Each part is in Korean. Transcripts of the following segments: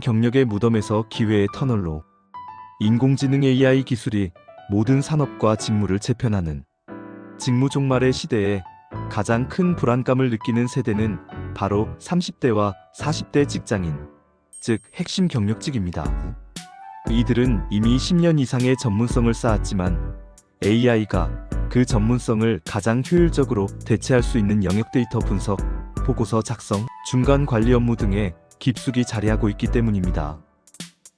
경력의 무덤에서 기회의 터널로 인공지능 AI 기술이 모든 산업과 직무를 재편하는 직무 종말의 시대에 가장 큰 불안감을 느끼는 세대는 바로 30대와 40대 직장인, 즉 핵심 경력직입니다. 이들은 이미 10년 이상의 전문성을 쌓았지만 AI가 그 전문성을 가장 효율적으로 대체할 수 있는 영역 데이터 분석, 보고서 작성, 중간 관리 업무 등에 깊숙이 자리하고 있기 때문입니다.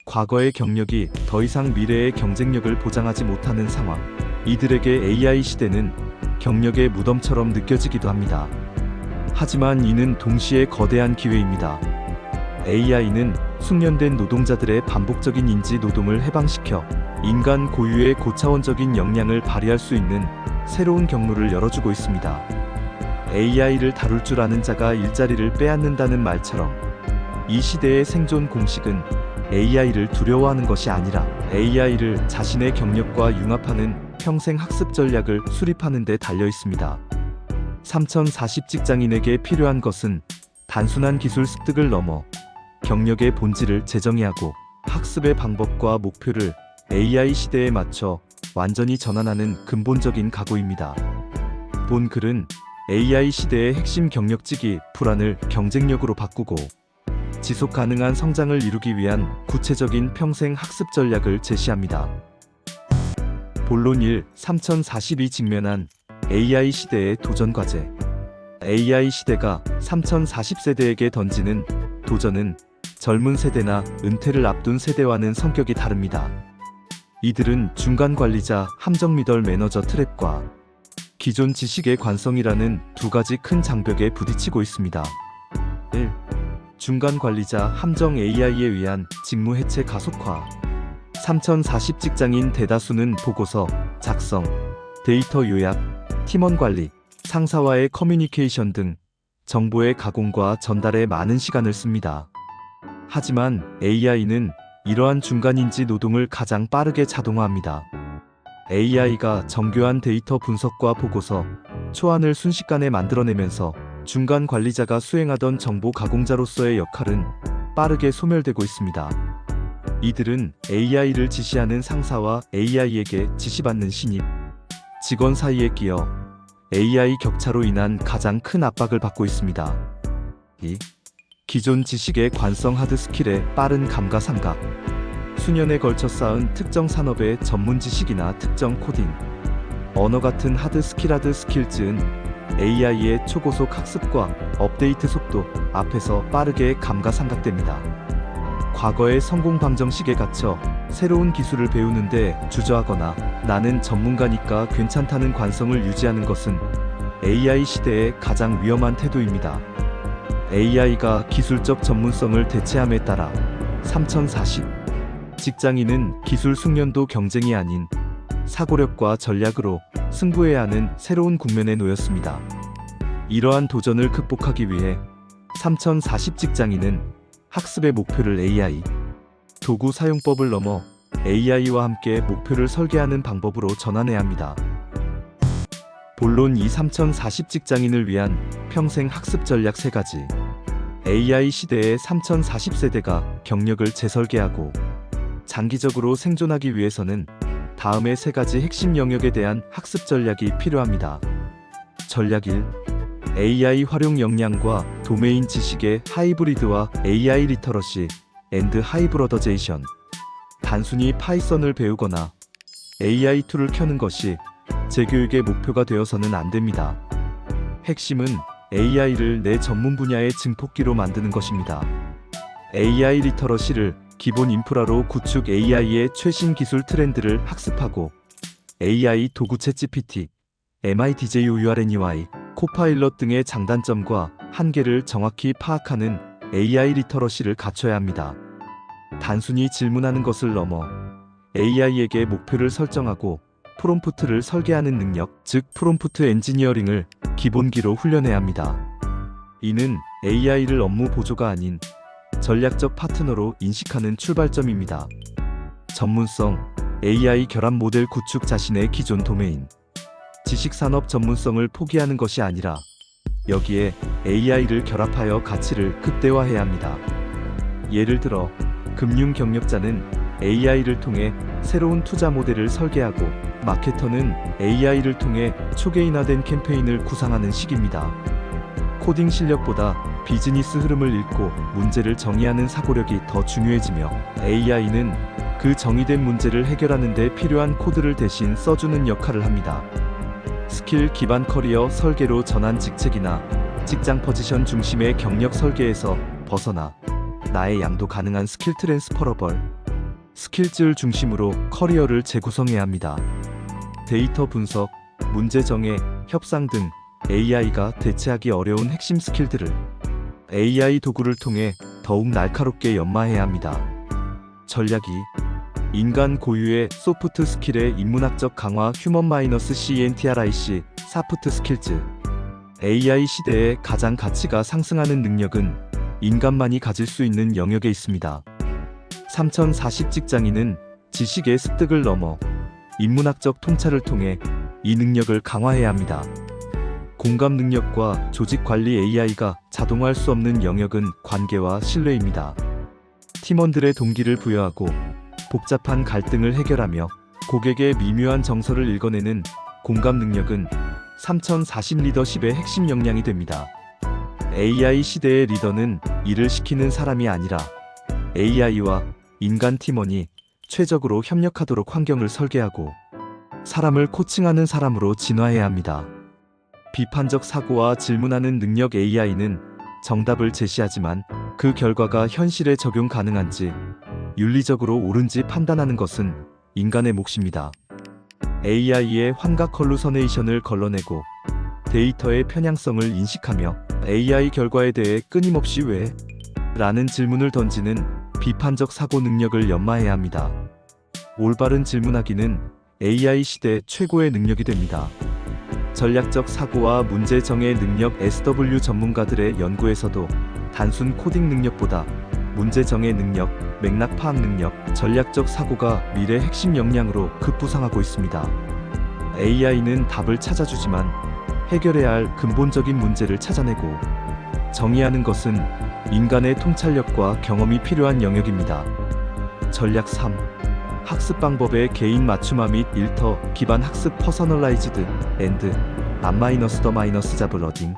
과거의 경력이 더 이상 미래의 경쟁력을 보장하지 못하는 상황. 이들에게 AI 시대는 경력의 무덤처럼 느껴지기도 합니다. 하지만 이는 동시에 거대한 기회입니다. AI는 숙련된 노동자들의 반복적인 인지 노동을 해방시켜 인간 고유의 고차원적인 역량을 발휘할 수 있는 새로운 경로를 열어주고 있습니다. AI를 다룰 줄 아는 자가 일자리를 빼앗는다는 말처럼 이 시대의 생존 공식은 AI를 두려워하는 것이 아니라 AI를 자신의 경력과 융합하는 평생 학습 전략을 수립하는 데 달려 있습니다. 3040 직장인에게 필요한 것은 단순한 기술 습득을 넘어 경력의 본질을 재정의하고 학습의 방법과 목표를 AI 시대에 맞춰 완전히 전환하는 근본적인 각오입니다. 본 글은 AI 시대의 핵심 경력직이 불안을 경쟁력으로 바꾸고 지속 가능한 성장을 이루기 위한 구체적인 평생 학습 전략을 제시합니다. 본론 1. 3040이 직면한 AI 시대의 도전 과제. AI 시대가 3040세대에게 던지는 도전은 젊은 세대나 은퇴를 앞둔 세대와는 성격이 다릅니다. 이들은 중간 관리자, 함정 미덜 매너저 트랩과 기존 지식의 관성이라는 두 가지 큰 장벽에 부딪히고 있습니다. 1. 중간 관리자 함정 AI에 의한 직무 해체 가속화. 3040 직장인 대다수는 보고서 작성, 데이터 요약, 팀원 관리, 상사와의 커뮤니케이션 등 정보의 가공과 전달에 많은 시간을 씁니다. 하지만 AI는 이러한 중간인지 노동을 가장 빠르게 자동화합니다. AI가 정교한 데이터 분석과 보고서, 초안을 순식간에 만들어내면서 중간 관리자가 수행하던 정보 가공자로서의 역할은 빠르게 소멸되고 있습니다. 이들은 AI를 지시하는 상사와 AI에게 지시받는 신입, 직원 사이에 끼어 AI 격차로 인한 가장 큰 압박을 받고 있습니다. 2. 기존 지식의 관성 하드 스킬의 빠른 감가상각. 수년에 걸쳐 쌓은 특정 산업의 전문 지식이나 특정 코딩, 언어 같은 하드 스킬즈는 AI의 초고속 학습과 업데이트 속도 앞에서 빠르게 감가상각됩니다. 과거의 성공 방정식에 갇혀 새로운 기술을 배우는데 주저하거나 나는 전문가니까 괜찮다는 관성을 유지하는 것은 AI 시대의 가장 위험한 태도입니다. AI가 기술적 전문성을 대체함에 따라 3040 직장인은 기술 숙련도 경쟁이 아닌 사고력과 전략으로 승부해야 하는 새로운 국면에 놓였습니다. 이러한 도전을 극복하기 위해 3040 직장인은 학습의 목표를 AI, 도구 사용법을 넘어 AI와 함께 목표를 설계하는 방법으로 전환해야 합니다. 본론 2. 3040 직장인을 위한 평생 학습 전략 3가지. AI 시대의 3040세대가 경력을 재설계하고 장기적으로 생존하기 위해서는 다음의 3가지 핵심 영역에 대한 학습 전략이 필요합니다. 전략 1. AI 활용 역량과 도메인 지식의 하이브리드와 AI 리터러시 앤드 하이브러더제이션. 단순히 파이썬을 배우거나 AI 툴을 켜는 것이 재교육의 목표가 되어서는 안 됩니다. 핵심은 AI를 내 전문 분야의 증폭기로 만드는 것입니다. AI 리터러시를 기본 인프라로 구축, AI의 최신 기술 트렌드를 학습하고 AI 도구 챗GPT, MITJ-URNEY, 코파일럿 등의 장단점과 한계를 정확히 파악하는 AI 리터러시를 갖춰야 합니다. 단순히 질문하는 것을 넘어 AI에게 목표를 설정하고 프롬프트를 설계하는 능력, 즉 프롬프트 엔지니어링을 기본기로 훈련해야 합니다. 이는 AI를 업무 보조가 아닌 전략적 파트너로 인식하는 출발점입니다. 전문성, AI 결합 모델 구축. 자신의 기존 도메인, 지식산업 전문성을 포기하는 것이 아니라 여기에 AI를 결합하여 가치를 극대화해야 합니다. 예를 들어 금융 경력자는 AI를 통해 새로운 투자 모델을 설계하고, 마케터는 AI를 통해 초개인화된 캠페인을 구상하는 시기입니다. 코딩 실력보다 비즈니스 흐름을 읽고 문제를 정의하는 사고력이 더 중요해지며, AI는 그 정의된 문제를 해결하는 데 필요한 코드를 대신 써주는 역할을 합니다. 스킬 기반 커리어 설계로 전환, 직책이나 직장 포지션 중심의 경력 설계에서 벗어나 나의 양도 가능한 스킬 트랜스퍼러블 스킬즈를 중심으로 커리어를 재구성해야 합니다. 데이터 분석, 문제 정해, 협상 등 AI가 대체하기 어려운 핵심 스킬들을 AI 도구를 통해 더욱 날카롭게 연마해야 합니다. 전략이 인간 고유의 소프트 스킬의 인문학적 강화, 휴먼-CENTRIC 사프트 스킬즈. AI 시대에 가장 가치가 상승하는 능력은 인간만이 가질 수 있는 영역에 있습니다. 3040 직장인은 지식의 습득을 넘어 인문학적 통찰을 통해 이 능력을 강화해야 합니다. 공감 능력과 조직 관리. AI가 자동화할 수 없는 영역은 관계와 신뢰입니다. 팀원들의 동기를 부여하고 복잡한 갈등을 해결하며 고객의 미묘한 정서를 읽어내는 공감 능력은 3040 리더십의 핵심 역량이 됩니다. AI 시대의 리더는 일을 시키는 사람이 아니라 AI와 인간 팀원이 최적으로 협력하도록 환경을 설계하고 사람을 코칭하는 사람으로 진화해야 합니다. 비판적 사고와 질문하는 능력. AI는 정답을 제시하지만 그 결과가 현실에 적용 가능한지, 윤리적으로 옳은지 판단하는 것은 인간의 몫입니다. AI의 환각 할루서네이션을 걸러내고 데이터의 편향성을 인식하며 AI 결과에 대해 끊임없이 왜? 라는 질문을 던지는 비판적 사고 능력을 연마해야 합니다. 올바른 질문하기는 AI 시대 최고의 능력이 됩니다. 전략적 사고와 문제 정의 능력. SW 전문가들의 연구에서도 단순 코딩 능력보다 문제 정의 능력, 맥락 파악 능력, 전략적 사고가 미래 핵심 역량으로 급부상하고 있습니다. AI는 답을 찾아주지만 해결해야 할 근본적인 문제를 찾아내고 정의하는 것은 인간의 통찰력과 경험이 필요한 영역입니다. 전략 3. 학습 방법의 개인 맞춤화 및 일터 기반 학습. 퍼서널라이즈드 앤드 안-더 잡 러닝.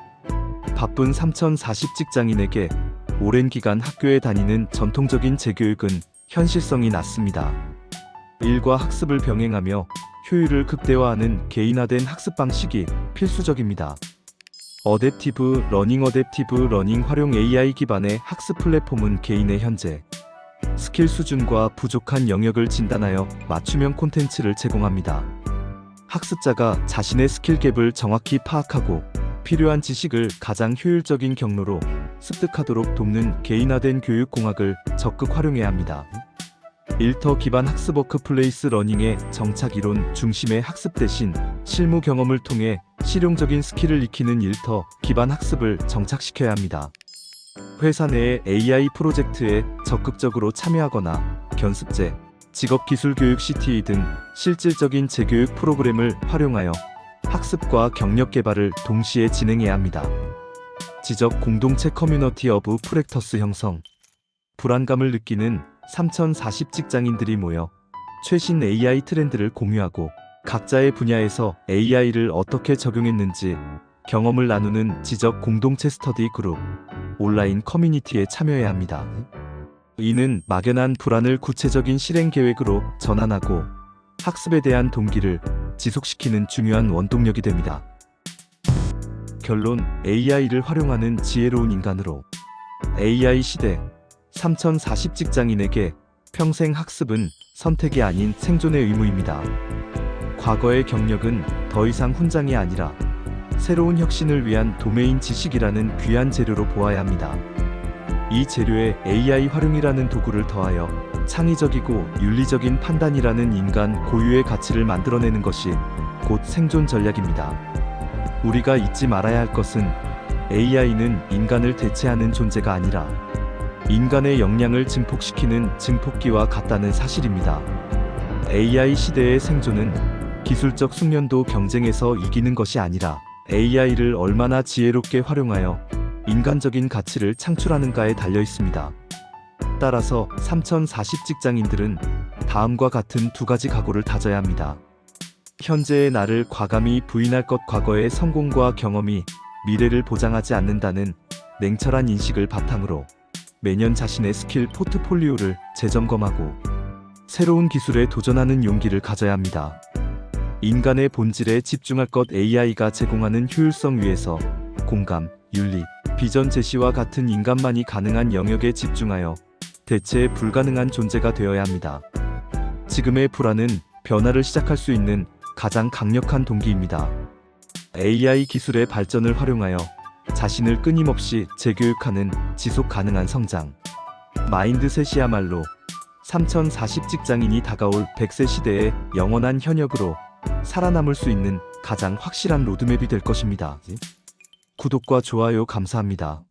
바쁜 3040 직장인에게 오랜 기간 학교에 다니는 전통적인 재교육은 현실성이 낮습니다. 일과 학습을 병행하며 효율을 극대화하는 개인화된 학습 방식이 필수적입니다. 어댑티브 러닝 활용. AI 기반의 학습 플랫폼은 개인의 현재 스킬 수준과 부족한 영역을 진단하여 맞춤형 콘텐츠를 제공합니다. 학습자가 자신의 스킬 갭을 정확히 파악하고 필요한 지식을 가장 효율적인 경로로 습득하도록 돕는 개인화된 교육 공학을 적극 활용해야 합니다. 일터 기반 학습. 워크플레이스 러닝의 정착. 이론 중심의 학습 대신 실무 경험을 통해 실용적인 스킬을 익히는 일터 기반 학습을 정착시켜야 합니다. 회사 내의 AI 프로젝트에 적극적으로 참여하거나 견습제, 직업기술교육 CTA 등 실질적인 재교육 프로그램을 활용하여 학습과 경력 개발을 동시에 진행해야 합니다. 지적 공동체. 커뮤니티 오브 프랙터스 형성. 불안감을 느끼는 3040 직장인들이 모여 최신 AI 트렌드를 공유하고 각자의 분야에서 AI를 어떻게 적용했는지 경험을 나누는 지적 공동체. 스터디 그룹, 온라인 커뮤니티에 참여해야 합니다. 이는 막연한 불안을 구체적인 실행 계획으로 전환하고 학습에 대한 동기를 지속시키는 중요한 원동력이 됩니다. 결론. AI를 활용하는 지혜로운 인간으로. AI 시대 3040 직장인에게 평생 학습은 선택이 아닌 생존의 의무입니다. 과거의 경력은 더 이상 훈장이 아니라 새로운 혁신을 위한 도메인 지식이라는 귀한 재료로 보아야 합니다. 이 재료에 AI 활용이라는 도구를 더하여 창의적이고 윤리적인 판단이라는 인간 고유의 가치를 만들어내는 것이 곧 생존 전략입니다. 우리가 잊지 말아야 할 것은 AI는 인간을 대체하는 존재가 아니라 인간의 역량을 증폭시키는 증폭기와 같다는 사실입니다. AI 시대의 생존은 기술적 숙련도 경쟁에서 이기는 것이 아니라 AI를 얼마나 지혜롭게 활용하여 인간적인 가치를 창출하는가에 달려 있습니다. 따라서 3040 직장인들은 다음과 같은 두 가지 각오를 다져야 합니다. 현재의 나를 과감히 부인할 것. 과거의 성공과 경험이 미래를 보장하지 않는다는 냉철한 인식을 바탕으로 매년 자신의 스킬 포트폴리오를 재점검하고 새로운 기술에 도전하는 용기를 가져야 합니다. 인간의 본질에 집중할 것. AI가 제공하는 효율성 위에서 공감, 윤리, 비전 제시와 같은 인간만이 가능한 영역에 집중하여 대체 불가능한 존재가 되어야 합니다. 지금의 불안은 변화를 시작할 수 있는 가장 강력한 동기입니다. AI 기술의 발전을 활용하여 자신을 끊임없이 재교육하는 지속 가능한 성장. 마인드셋이야말로 3040 직장인이 다가올 100세 시대의 영원한 현역으로 살아남을 수 있는 가장 확실한 로드맵이 될 것입니다. 구독과 좋아요 감사합니다.